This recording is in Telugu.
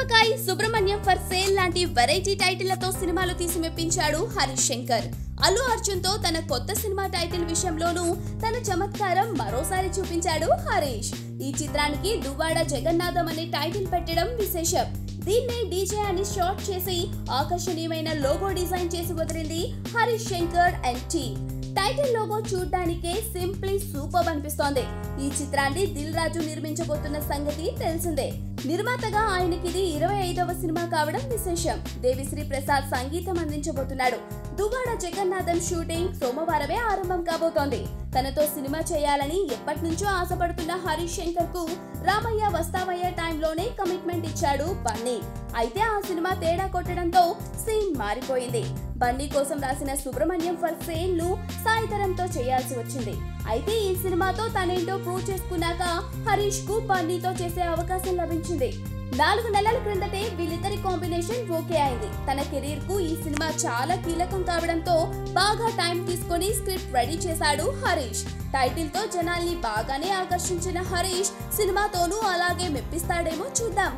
మిరపకాయ, సుబ్రహ్మణ్యం ఫర్ సేల్ లాంటి వెరైటీ టైటిళ్లతో సినిమాలు తీసి మెప్పించాడు హరీష్ శంకర్. అల్లు అర్జున్ తో తన కొత్త సినిమా టైటిల్ విషయంలోనూ తన చమత్కారం మరోసారి చూపించాడు హరీష్. ఈ చిత్రానికి దువ్వాడ జగన్నాథం అనే టైటిల్ పెట్టడం విశేషం. దీన్నే డీజే అని షార్ట్ చేసి ఆకర్షణీయమైన లోగో డిజైన్ చేసి వదిలింది Harish Shankar and team. Title logo చూడ్డానికే సింప్లీ సూపర్ అనిపిస్తోంది. ఈ చిత్రాన్ని దిల్ రాజు నిర్మించబోతున్న సంగతి తెలిసిందే. నిర్మాతగా ఆయనకిది 25వ సినిమా కావడం విశేషం. దేవిశ్రీ ప్రసాద్ సంగీతం అందించబోతున్నాడు. దువ్వాడ జగన్నాథం షూటింగ్ సోమవారమే ఆరంభం కాబోతోంది. తనతో సినిమా చేయాలని ఎప్పటి నుంచో ఆశపడుతున్న హరీష్ శంకర్ కు రామయ్య వస్తావయ్య టైంలోనే కమిట్మెంట్ ఇచ్చాడు బన్నీ. అయితే ఆ సినిమా తేడా కొట్టడంతో సీన్ మారిపోయింది. బన్నీ కోసం రాసిన సుబ్రహ్మణ్యం ఫర్ సేల్ ను సాయిధరంతో చేయాల్సి వచ్చింది. అయితే ఈ సినిమాతో తనేంటో ప్రూవ్ చేసుకున్నాక హరీష్ కు బన్నీతో చేసే అవకాశం లభించింది. 4 నెలల క్రిందటే వీళ్ళిద్దరి కాంబినేషన్ ఓకే అయింది. తన కెరీర్ కు ఈ సినిమా చాలా కీలకం కావడంతో బాగా టైం తీసుకొని స్క్రిప్ట్ రెడీ చేశాడు హరీష్. టైటిల్ తో జనాల్ని బాగానే ఆకర్షించిన హరీష్ సినిమాతోనూ అలాగే మెప్పిస్తాడేమో చూద్దాం.